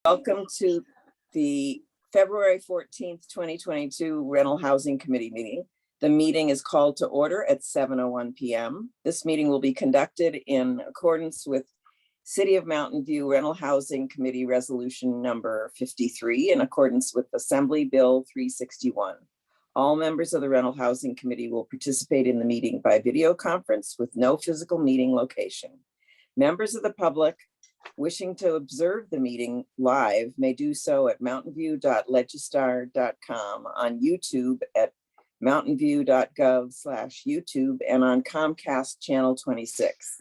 Welcome to the February 14th, 2022 Rental Housing Committee meeting. The meeting is called to order at 7:01 p.m. This meeting will be conducted in accordance with City of Mountain View Rental Housing Committee Resolution number 53 in accordance with Assembly Bill 361. All members of the Rental Housing Committee will participate in the meeting by video conference with no physical meeting location. Members of the public wishing to observe the meeting live may do so at mountainview.legistar.com, on YouTube at mountainview.gov/YouTube, and on Comcast channel 26.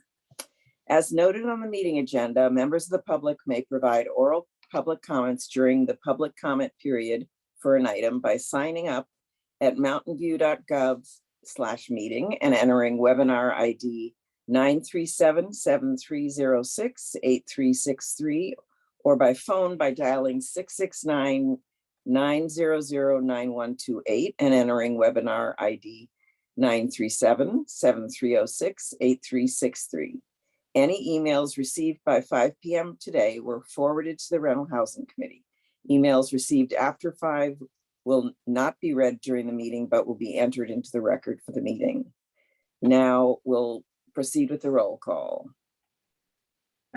As noted on the meeting agenda, members of the public may provide oral public comments during the public comment period for an item by signing up at mountainview.gov/meeting and entering webinar ID 937-7306-8363, or by phone by dialing 669-900-9128 and entering webinar ID 937-7306-8363. Any emails received by 5 p.m. today were forwarded to the Rental Housing Committee. Emails received after 5 will not be read during the meeting, but will be entered into the record for the meeting. Now we'll proceed with the roll call.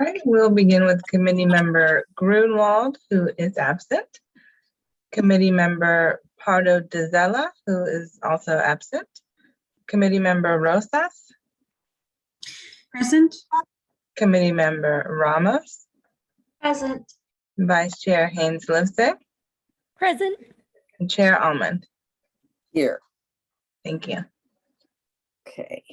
All right, we'll begin with Committee Member Grunwald, who is absent. Committee Member Pardo Dizella, who is also absent. Committee Member Rosas. Present. Committee Member Ramos. Present. Vice Chair Haynes Lipstick. Present. And Chair Almond. Here. Thank you. Okay.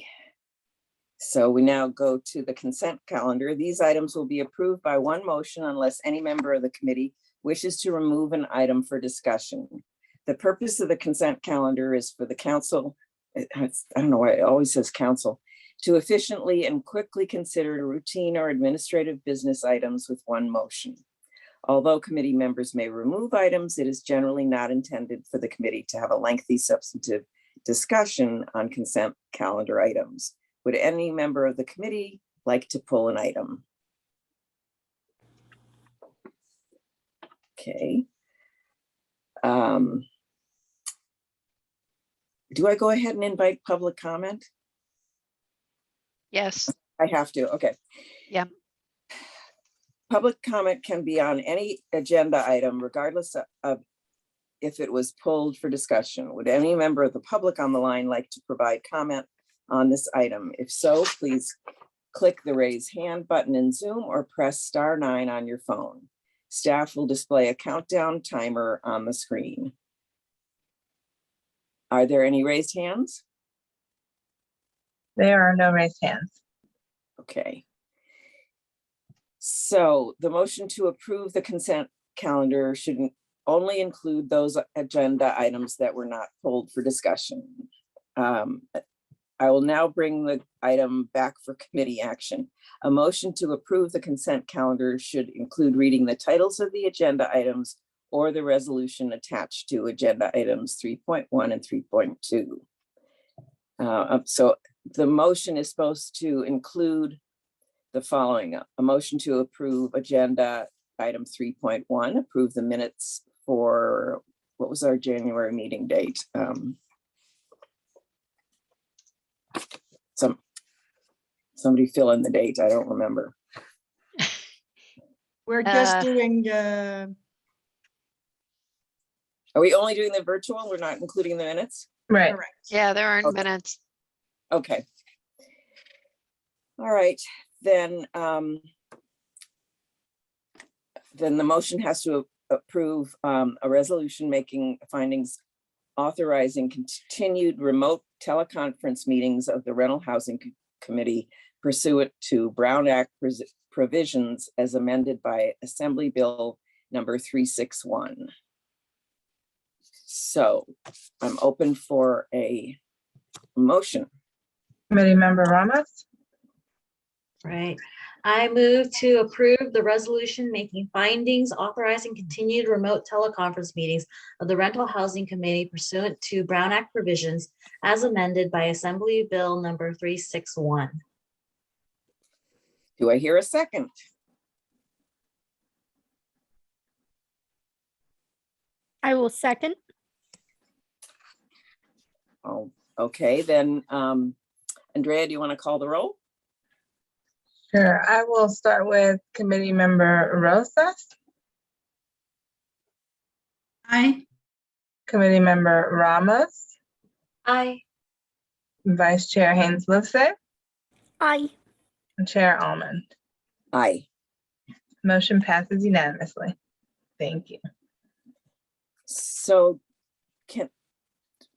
So we now go to the consent calendar. These items will be approved by one motion unless any member of the committee wishes to remove an item for discussion. The purpose of the consent calendar is for the council, I don't know why it always says council, to efficiently and quickly consider routine or administrative business items with one motion. Although committee members may remove items, it is generally not intended for the committee to have a lengthy substantive discussion on consent calendar items. Would any member of the committee like to pull an item? Okay. Do I go ahead and invite public comment? Yes. I have to, okay. Yeah. Public comment can be on any agenda item, regardless of if it was pulled for discussion. Would any member of the public on the line like to provide comment on this item? If so, please click the raise hand button in Zoom or press *9 on your phone. Staff will display a countdown timer on the screen. Are there any raised hands? There are no raised hands. Okay. So the motion to approve the consent calendar should only include those agenda items that were not pulled for discussion. I will now bring the item back for committee action. A motion to approve the consent calendar should include reading the titles of the agenda items or the resolution attached to agenda items 3.1 and 3.2. So the motion is supposed to include the following: a motion to approve agenda item 3.1, approve the minutes for, what was our January meeting date? Somebody fill in the date. I don't remember. We're just doing Are we only doing the virtual? We're not including the minutes? Right. correct. Yeah, there aren't Okay. minutes. Okay. All right, then the motion has to approve a resolution making findings authorizing continued remote teleconference meetings of the Rental Housing Committee pursuant to Brown Act provisions as amended by Assembly Bill number 361. So I'm open for a motion. Committee Member Ramos. Right. I move to approve the resolution making findings authorizing continued remote teleconference meetings of the Rental Housing Committee pursuant to Brown Act provisions as amended by Assembly Bill number 361. Do I hear a second? I will second. Oh, okay, then, Andrea, do you want to call the roll? Sure, I will start with committee member Rosas, Aye. committee member Ramos, Aye. vice chair Haynes Livesay, Aye. and chair Almond. Aye. Motion passes unanimously. Thank you. So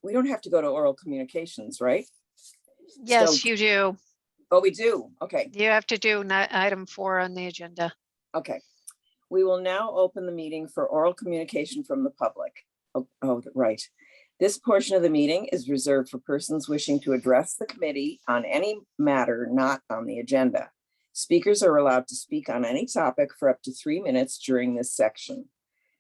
we don't have to go to oral communications, right? Yes, So- you do. Oh, we do. Okay, You have to do item 4 on the agenda. okay. We will now open the meeting for oral communication from the public. Oh, right. This portion of the meeting is reserved for persons wishing to address the committee on any matter not on the agenda. Speakers are allowed to speak on any topic for up to 3 minutes during this section.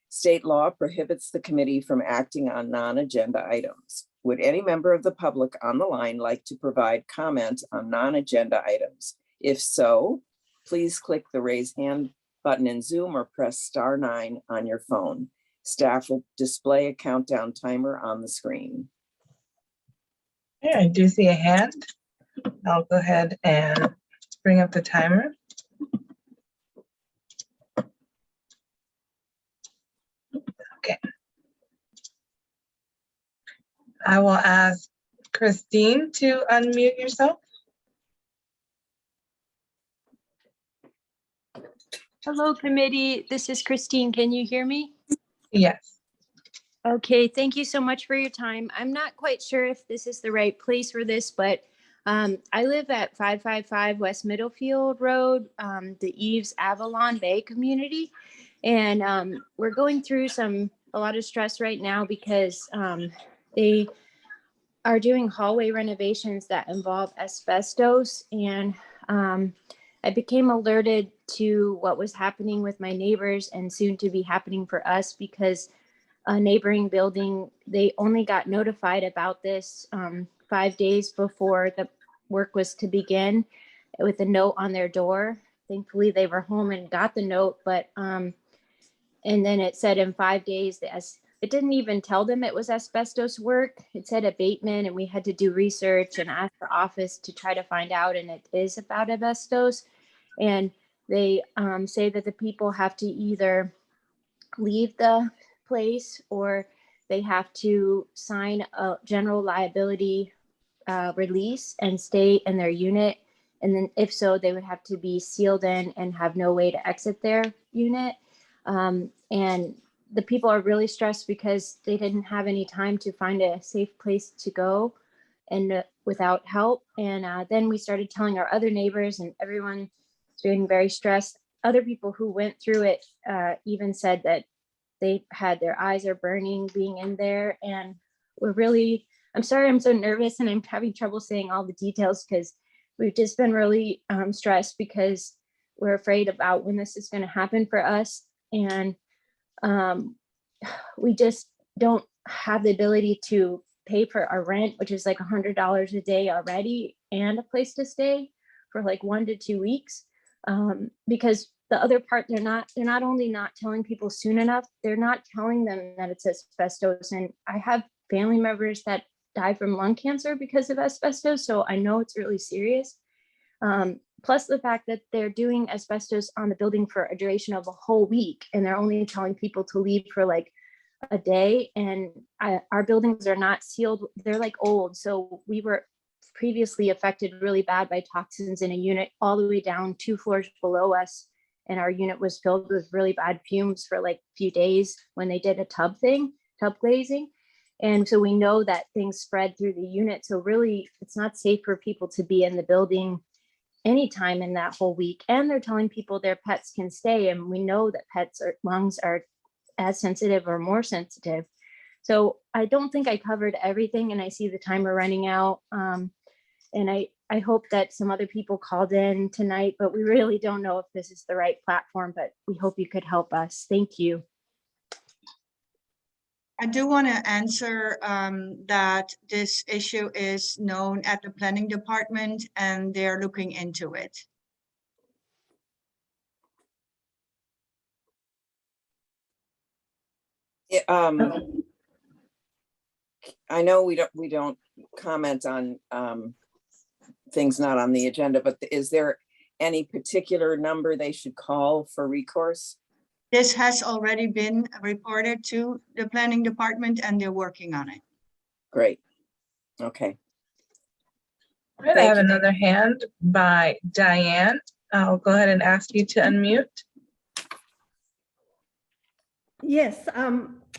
State law prohibits the committee from acting on non-agenda items. Would any member of the public on the line like to provide comment on non-agenda items? If so, please click the raise hand button in Zoom or press *9 on your phone. Staff will display a countdown timer on the screen. Yeah, I do see a hand. I'll go ahead and bring up the timer. Okay. I will ask Christine to unmute yourself. Hello, committee. This is Christine. Can you hear me? Yes. Okay, thank you so much for your time. I'm not quite sure if this is the right place for this, but I live at 555 West Middlefield Road, the Eves Avalon Bay community. And we're going through a lot of stress right now because they are doing hallway renovations that involve asbestos. And I became alerted to what was happening with my neighbors and soon to be happening for us because a neighboring building, they only got notified about this 5 days before the work was to begin with a note on their door. Thankfully, they were home and got the note, but and then it said in 5 days, it didn't even tell them it was asbestos work. It said abatement, and we had to do research and ask our office to try to find out, and it is about asbestos. And they say that the people have to either leave the place or they have to sign a general liability release and stay in their unit. And then if so, they would have to be sealed in and have no way to exit their unit. And the people are really stressed because they didn't have any time to find a safe place to go and without help. And then we started telling our other neighbors, and everyone's being very stressed. Other people who went through it even said that they had their eyes are burning being in there. And I'm sorry, I'm so nervous and I'm having trouble saying all the details because we've just been really stressed because we're afraid about when this is going to happen for us. And we just don't have the ability to pay for our rent, which is like $100 a day already, and a place to stay for like 1 to 2 weeks. Because the other part, they're not only not telling people soon enough, they're not telling them that it's asbestos. And I have family members that die from lung cancer because of asbestos, so I know it's really serious. Plus the fact that they're doing asbestos on the building for a duration of a whole week, and they're only telling people to leave for like a day. And our buildings are not sealed. They're like old. So we were previously affected really bad by toxins in a unit all the way down 2 floors below us. And our unit was filled with really bad fumes for like a few days when they did a tub glazing. And so we know that things spread through the unit. So really, it's not safe for people to be in the building anytime in that whole week. And they're telling people their pets can stay. And we know that lungs are as sensitive or more sensitive. So I don't think I covered everything, and I see the timer running out. And I hope that some other people called in tonight, but we really don't know if this is the right platform, but we hope you could help us. Thank you. I do want to answer that this issue is known at the planning department and they're looking into it. I know we don't comment on things not on the agenda, but is there any particular number they should call for recourse? This has already been reported to the planning department and they're working on it. Great. Okay. All right, I Thank have you. another hand by Diane. I'll go ahead and ask you to unmute. Yes,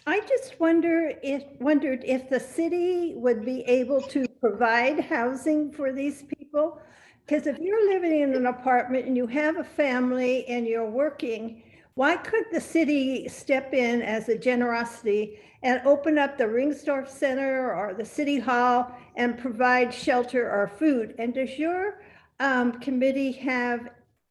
I just wondered if the city would be able to provide housing for these people. Because if you're living in an apartment and you have a family and you're working, why could the city step in as a generosity and open up the Ringsdorf Center or the City Hall and provide shelter or food? And does your committee have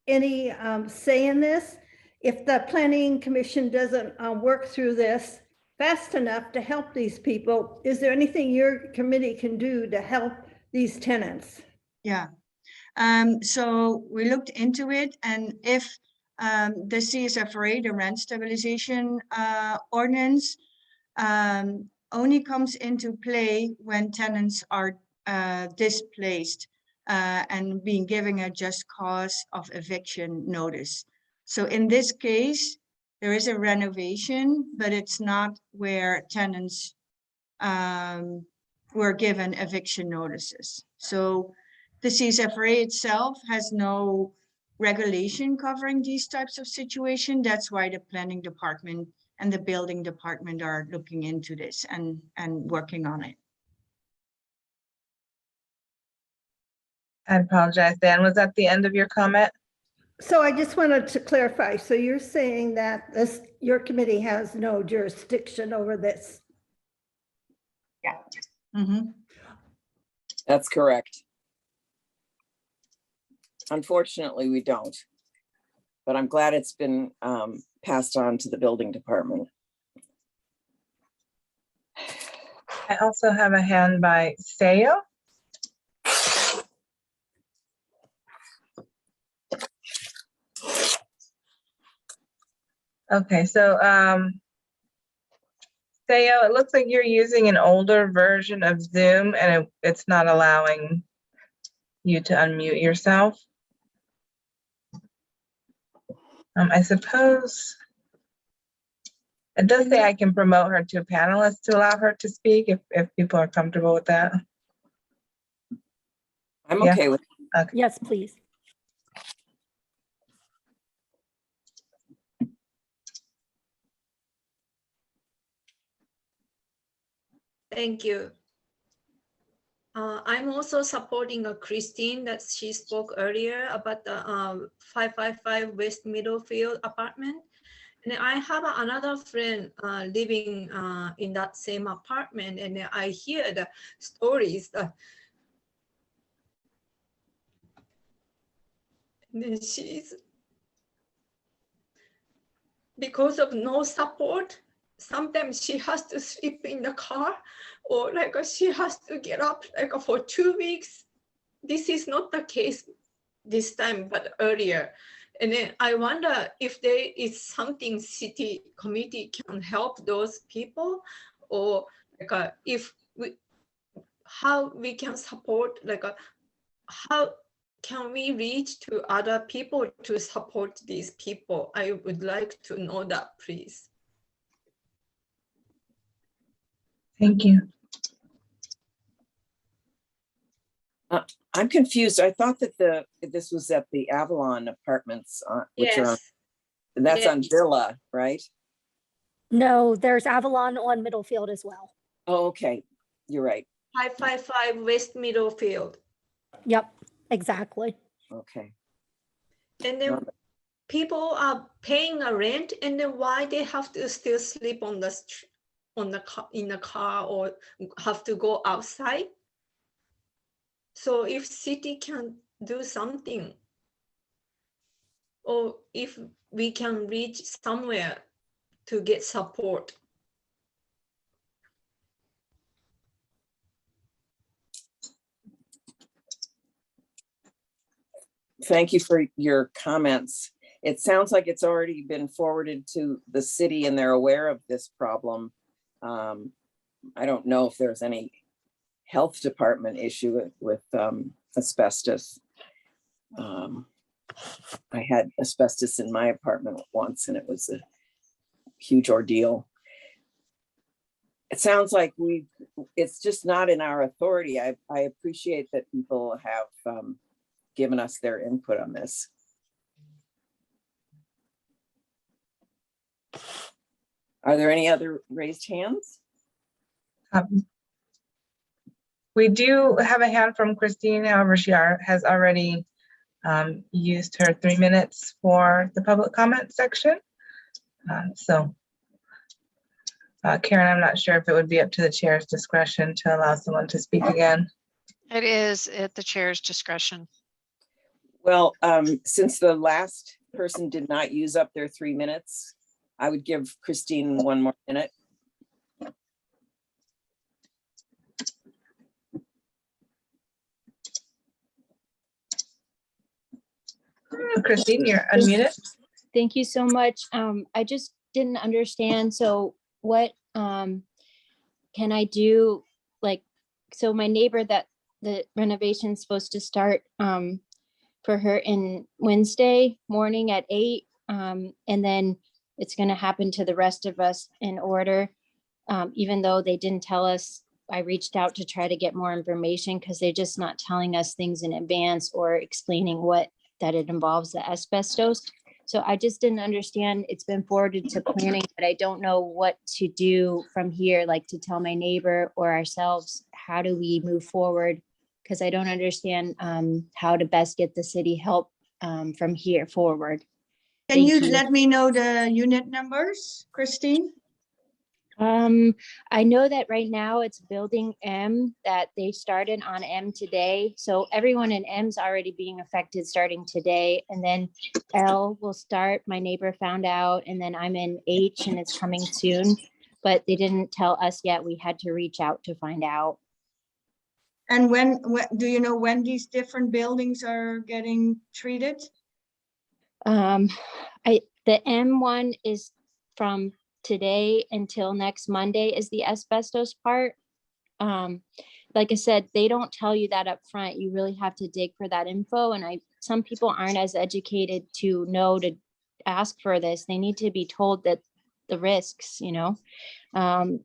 any say in this? If the planning commission doesn't work through this fast enough to help these people, is there anything your committee can do to help these tenants? Yeah. So we looked into it, and if the CSFRA, the rent stabilization ordinance, only comes into play when tenants are displaced and being given a just cause of eviction notice. So in this case, there is a renovation, but it's not where tenants were given eviction notices. So the CSFRA itself has no regulation covering these types of situations. That's why the planning department and the building department are looking into this and working on it. I apologize, Dan. Was that the end of your comment? So I just wanted to clarify. So you're saying that your committee has no jurisdiction over this? Yeah. Mm-hmm. That's correct. Unfortunately, we don't. But I'm glad it's been passed on to the building department. I also have a hand by Sayo. Okay, so Sayo, it looks like you're using an older version of Zoom and it's not allowing you to unmute yourself. I suppose it does say I can promote her to a panelist to allow her to speak if people are comfortable with that. I'm Yeah. okay with Yes, please. Thank you. I'm also supporting Christine that she spoke earlier about the 555 West Middlefield apartment. And I have another friend living in that same apartment, and I hear the stories that she's, because of no support, sometimes she has to sleep in the car, or like she has to get up like for 2 weeks. This is not the case this time, but earlier. And then I wonder if there is something city committee can help those people, or like if we, how we can support, like how can we reach to other people to support these people? I would like to know that, please. Thank you. I'm confused. I thought that this was at the Avalon Apartments, which are, Yes. that's on Yes. Villa, right? No, there's Avalon on Middlefield as well. Oh, okay. You're right. 555 West Middlefield. Yep, exactly. Okay. And then people are paying a rent, and then why they have to still sleep on the in the car or have to go outside? So if city can do something, or if we can reach somewhere to get support. Thank you for your comments. It sounds like it's already been forwarded to the city and they're aware of this problem. I don't know if there's any health department issue with asbestos. I had asbestos in my apartment once and it was a huge ordeal. It sounds like it's just not in our authority. I appreciate that people have given us their input on this. Are there any other raised hands? We do have a hand from Christine, however, she has already used her 3 minutes for the public comment section. Karen, I'm not sure if it would be up to the chair's discretion to allow someone to speak again. It is at the chair's discretion. Well, since the last person did not use up their 3 minutes, I would give Christine 1 more minute. Christine, you're unmuted. Thank you so much. I just didn't understand. So what can I do? Like, so my neighbor that the renovation's supposed to start for her in Wednesday morning at 8, and then it's going to happen to the rest of us in order. Even though they didn't tell us, I reached out to try to get more information because they're just not telling us things in advance or explaining that it involves the asbestos. So I just didn't understand. It's been forwarded to planning, but I don't know what to do from here, like to tell my neighbor or ourselves, how do we move forward? Because I don't understand how to best get the city help from here forward. Can Thank you you. let me know the unit numbers, Christine? I know that right now it's building M, that they started on M today. So everyone in M's already being affected starting today. And then L will start, my neighbor found out, and then I'm in H and it's coming soon. But they didn't tell us yet. We had to reach out to find out. And when do you know when these different buildings are getting treated? The M one is from today until next Monday is the asbestos part. Like I said, they don't tell you that up front. You really have to dig for that info. And some people aren't as educated to know to ask for this. They need to be told that the risks, and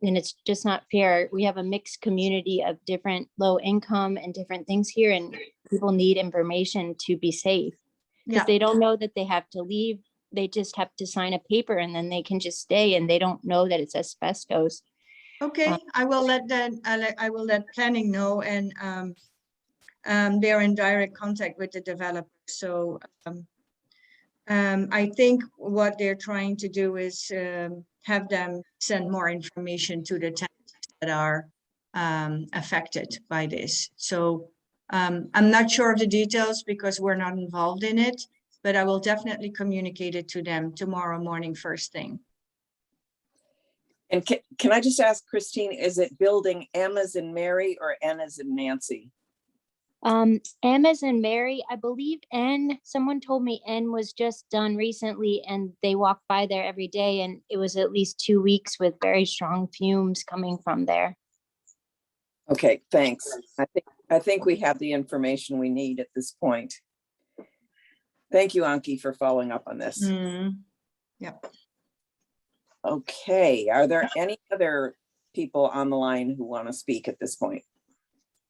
it's just not fair. We have a mixed community of different low income and different things here, and people need information to be safe because they don't know that they have to leave. They just have to sign a paper and then they can just stay, and they don't know that it's asbestos. Okay, I will let planning know, and they're in direct contact with the developer. So I think what they're trying to do is have them send more information to the tenants that are affected by this. So I'm not sure of the details because we're not involved in it, but I will definitely communicate it to them tomorrow morning, first thing. And can I just ask Christine, is it building M as in Mary or N as in Nancy? M as in Mary, I believe N, someone told me N was just done recently and they walk by there every day, and it was at least 2 weeks with very strong fumes coming from there. Okay, thanks. I think we have the information we need at this point. Thank you, Anki, for following up on this. Yep. Okay, are there any other people on the line who want to speak at this point?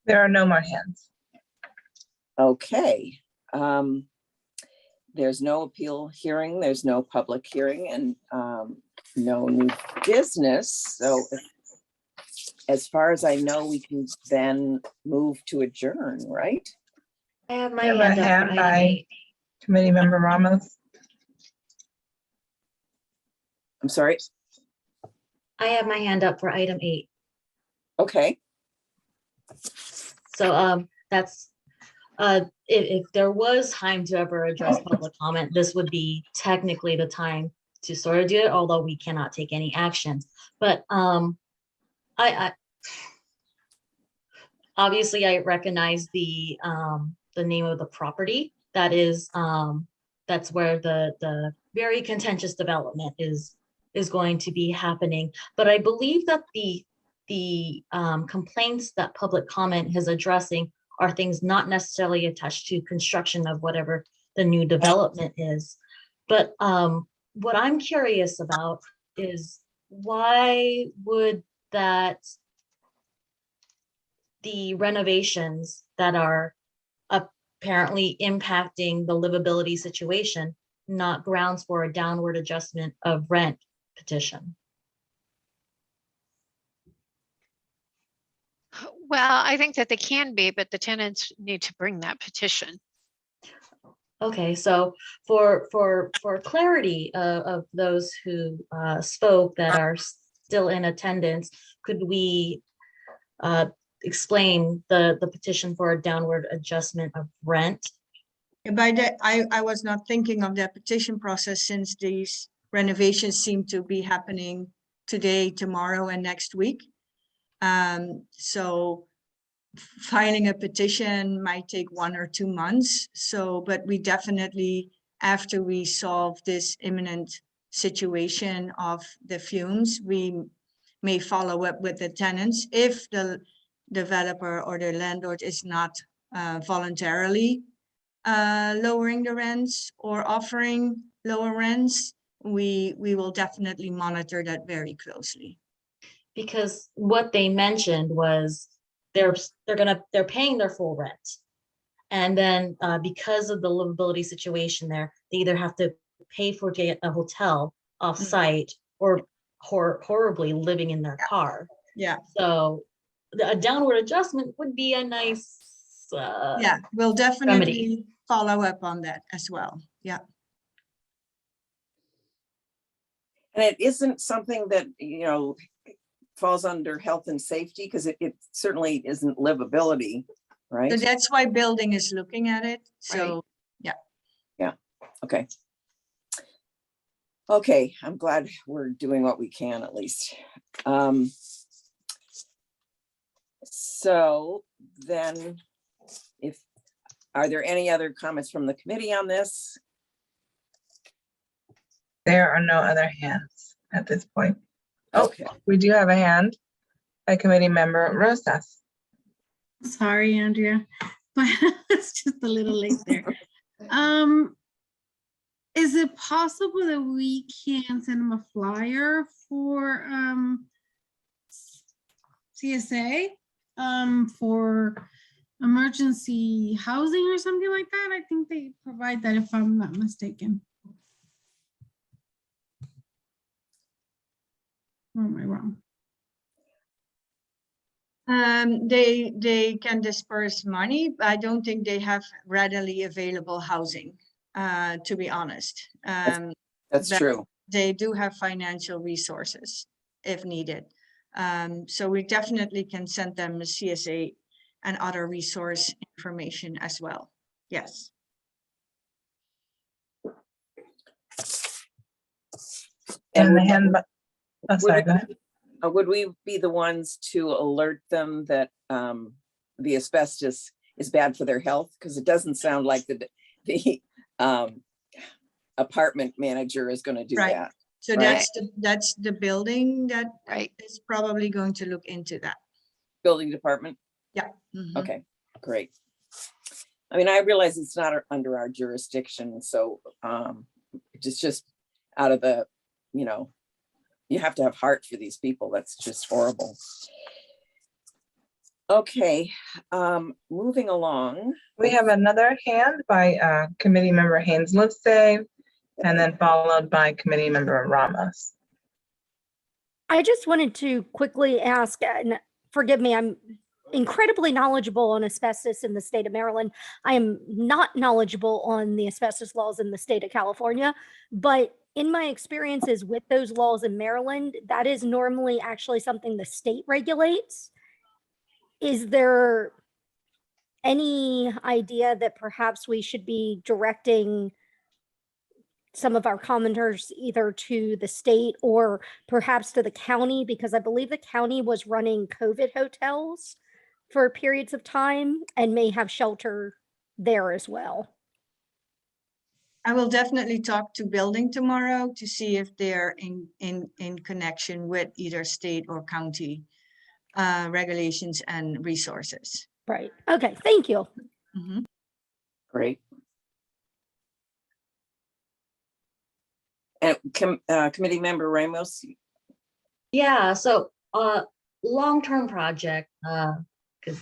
There are no more hands. Okay. There's no appeal hearing, there's no public hearing, and no new business. So as far as I know, we can then move to adjourn, right? I have my I have a hand up hand for by item 8. Committee Member Ramos. I'm sorry. I have my hand up for item 8. Okay. So that's if there was time to ever address public comment, this would be technically the time to sort of do it, although we cannot take any action. But I obviously I recognize the name of the property that is that's where the very contentious development is going to be happening. But I believe that the complaints that public comment is addressing are things not necessarily attached to construction of whatever the new development is. But what I'm curious about is why would that the renovations that are apparently impacting the livability situation not grounds for a downward adjustment of rent petition? Well, I think that they can be, but the tenants need to bring that petition. Okay, so for clarity of those who spoke that are still in attendance, could we explain the petition for a downward adjustment of rent? By that, I was not thinking of that petition process, since these renovations seem to be happening today, tomorrow, and next week. So filing a petition might take 1 or 2 months. So, but we definitely, after we solve this imminent situation of the fumes, we may follow up with the tenants. If the developer or the landlord is not voluntarily lowering the rents or offering lower rents, we will definitely monitor that very closely. Because what they mentioned was they're paying their full rent, and then because of the livability situation there, they either have to pay for get a hotel off-site or horribly living in their car. Yeah. So a downward adjustment would be a nice Yeah, we'll definitely follow up on that as well. Yeah. And it isn't something that, you know, falls under health and safety, because it certainly isn't livability, right? So that's why building is looking at it. So, yeah. Okay. Okay, I'm glad we're doing what we can at least. So then, are there any other comments from the committee on this? There are no other hands at this point. Okay. We do have a hand by committee member Rosas. Sorry, Andrea, but it's just a little late there. Is it possible that we can send them a flyer for CSA for emergency housing or something like that? I think they provide that, if I'm not mistaken. Or am I wrong? They can disperse money, but I don't think they have readily available housing, to be honest. That's but true. They do have financial resources if needed. So we definitely can send them the CSA and other resource information as well. Yes. And the hand, sorry, go ahead. Would we be the ones to alert them that the asbestos is bad for their health? Because it doesn't sound like the apartment manager is going to do Right. that. So Right. that's the building that Right. is probably going to look into that. Building department? Yeah. Mhm. Okay, great. I mean, I realize it's not under our jurisdiction, so it's just out of the, you know, you have to have heart for these people. That's just horrible. Okay, moving along. We have another hand by committee member Haynes Livesay, and then followed by committee member Ramos. I just wanted to quickly ask, and forgive me, I'm incredibly knowledgeable on asbestos in the state of Maryland. I am not knowledgeable on the asbestos laws in the state of California, but in my experiences with those laws in Maryland, that is normally actually something the state regulates. Is there any idea that perhaps we should be directing some of our commenters either to the state or perhaps to the county? Because I believe the county was running COVID hotels for periods of time and may have shelter there as well. I will definitely talk to building tomorrow to see if they're in connection with either state or county regulations and resources. Right. Okay, thank you. Mhm. Great. And committee member Ramos, Yeah, so long-term project, because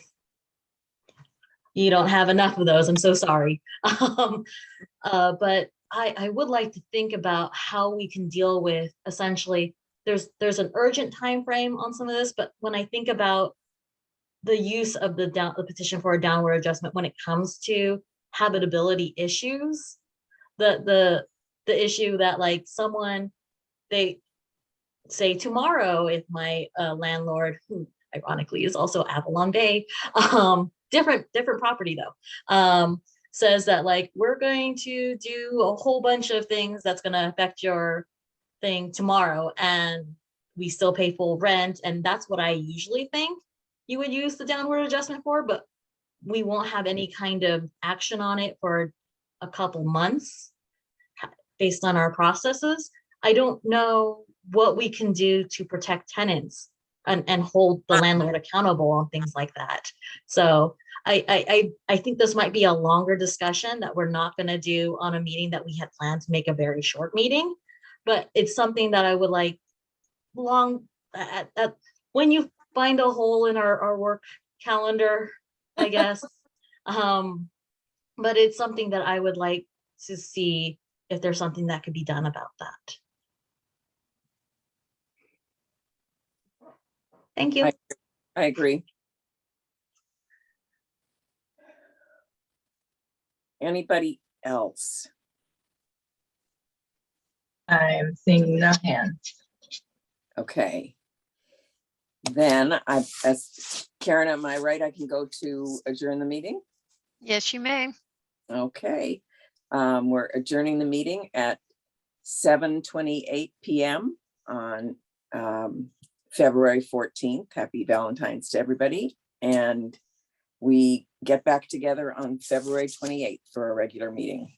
you don't have enough of those. I'm so sorry. But I would like to think about how we can deal with essentially there's an urgent time frame on some of this, but when I think about the use of the petition for a downward adjustment when it comes to habitability issues, the issue that like someone they say tomorrow if my landlord, who ironically is also Avalon Bay, different property though, says that like we're going to do a whole bunch of things that's going to affect your thing tomorrow, and we still pay full rent, and that's what I usually think you would use the downward adjustment for, but we won't have any kind of action on it for a couple months based on our processes. I don't know what we can do to protect tenants and hold the landlord accountable on things like that. So I think this might be a longer discussion that we're not going to do on a meeting that we had planned to make a very short meeting, but it's something that I would like when you find a hole in our work calendar, I guess. But it's something that I would like to see if there's something that could be done about that. Thank you. I agree. Anybody else? I'm seeing no hands. Okay. Then as Karen, am I right? I can go to adjourn the meeting? Yes, you may. Okay. We're adjourning the meeting at 7:28 p.m. on February 14th. Happy Valentine's to everybody. And we get back together on February 28th for a regular meeting.